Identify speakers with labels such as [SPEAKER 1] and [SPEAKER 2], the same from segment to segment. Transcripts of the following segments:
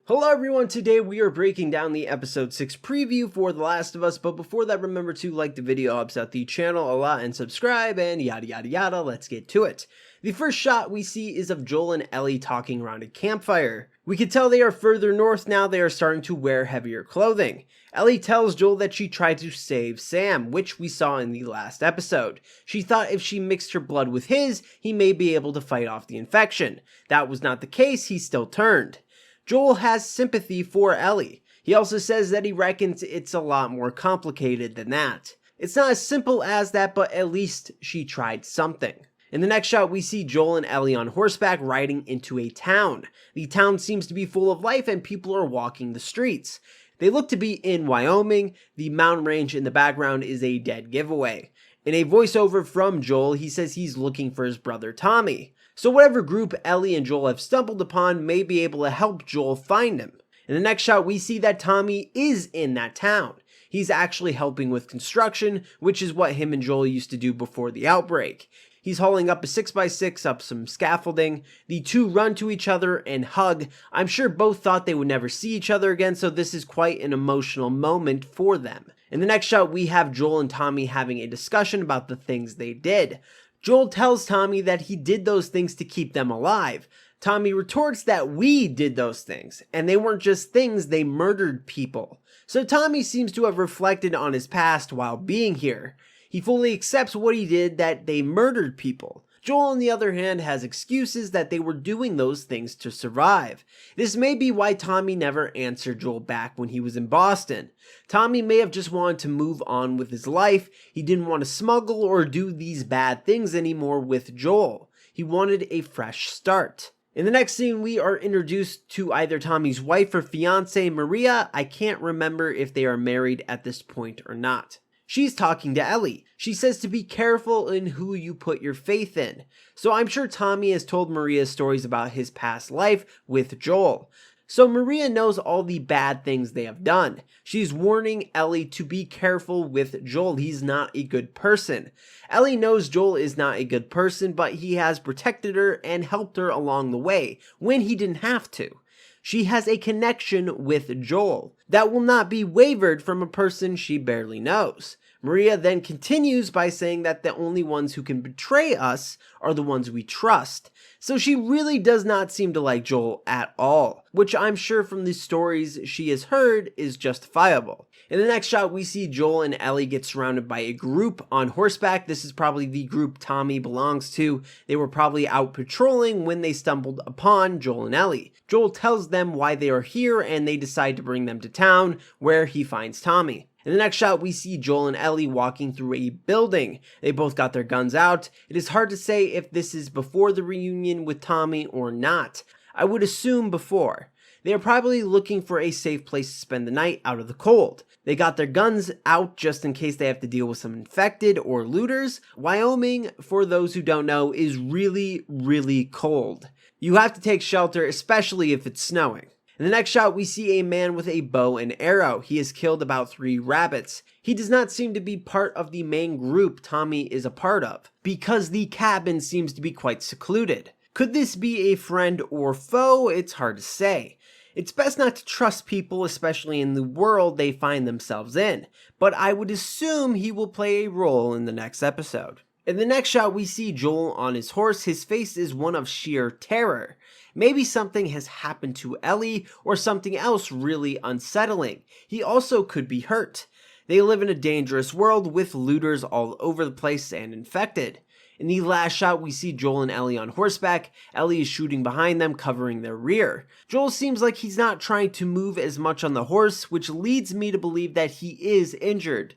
[SPEAKER 1] Hello everyone, today we are breaking down the episode 6 preview for The Last of Us, but before that remember to like the video, helps out the channel a lot, and subscribe, and yada yada yada, let's get to it. The first shot we see is of Joel and Ellie talking around a campfire. We can tell they are further north now, they are starting to wear heavier clothing. Ellie tells Joel that she tried to save Sam, which we saw in the last episode. She thought if she mixed her blood with his, he may be able to fight off the infection. That was not the case, he still turned. Joel has sympathy for Ellie. He also says that he reckons it's a lot more complicated than that. It's not as simple as that, but at least she tried something. In the next shot, we see Joel and Ellie on horseback riding into a town. The town seems to be full of life and people are walking the streets. They look to be in Wyoming. The mountain range in the background is a dead giveaway. In a voiceover from Joel, he says he's looking for his brother Tommy. So whatever group Ellie and Joel have stumbled upon may be able to help Joel find him. In the next shot, we see that Tommy is in that town. He's actually helping with construction, which is what him and Joel used to do before the outbreak. He's hauling up a 6x6 up some scaffolding. The two run to each other and hug. I'm sure both thought they would never see each other again, so this is quite an emotional moment for them. In the next shot, we have Joel and Tommy having a discussion about the things they did. Joel tells Tommy that he did those things to keep them alive. Tommy retorts that we did those things, and they weren't just things, they murdered people. So Tommy seems to have reflected on his past while being here. He fully accepts what he did, that they murdered people. Joel, on the other hand, has excuses that they were doing those things to survive. This may be why Tommy never answered Joel back when he was in Boston. Tommy may have just wanted to move on with his life. He didn't want to smuggle or do these bad things anymore with Joel. He wanted a fresh start. In the next scene, we are introduced to either Tommy's wife or fiancée, Maria. I can't remember if they are married at this point or not. She's talking to Ellie. She says to be careful in who you put your faith in. So I'm sure Tommy has told Maria stories about his past life with Joel. So Maria knows all the bad things they have done. She's warning Ellie to be careful with Joel. He's not a good person. Ellie knows Joel is not a good person, but he has protected her and helped her along the way when he didn't have to. She has a connection with Joel that will not be wavered from a person she barely knows. Maria then continues by saying that the only ones who can betray us are the ones we trust. So she really does not seem to like Joel at all, which I'm sure from the stories she has heard is justifiable. In the next shot, we see Joel and Ellie get surrounded by a group on horseback. This is probably the group Tommy belongs to. They were probably out patrolling when they stumbled upon Joel and Ellie. Joel tells them why they are here and they decide to bring them to town where he finds Tommy. In the next shot, we see Joel and Ellie walking through a building. They both got their guns out. It is hard to say if this is before the reunion with Tommy or not. I would assume before. They are probably looking for a safe place to spend the night out of the cold. They got their guns out just in case they have to deal with some infected or looters. Wyoming, for those who don't know, is really, really cold. You have to take shelter, especially if it's snowing. In the next shot, we see a man with a bow and arrow. He has killed about 3 rabbits. He does not seem to be part of the main group Tommy is a part of, because the cabin seems to be quite secluded. Could this be a friend or foe? It's hard to say. It's best not to trust people, especially in the world they find themselves in, but I would assume he will play a role in the next episode. In the next shot, we see Joel on his horse. His face is one of sheer terror. Maybe something has happened to Ellie or something else really unsettling. He also could be hurt. They live in a dangerous world with looters all over the place and infected. In the last shot, we see Joel and Ellie on horseback. Ellie is shooting behind them, covering their rear. Joel seems like he's not trying to move as much on the horse, which leads me to believe that he is injured.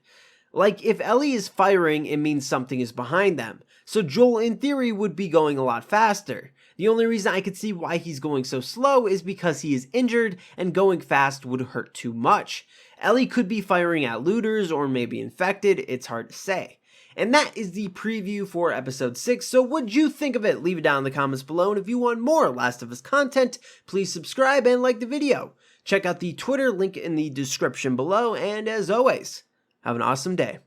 [SPEAKER 1] Like, if Ellie is firing, it means something is behind them. So Joel, in theory, would be going a lot faster. The only reason I could see why he's going so slow is because he is injured and going fast would hurt too much. Ellie could be firing at looters or maybe infected, it's hard to say. And that is the preview for episode 6, so what'd you think of it? Leave it down in the comments below, and if you want more Last of Us content, please subscribe and like the video. Check out the Twitter link in the description below, and as always, have an awesome day.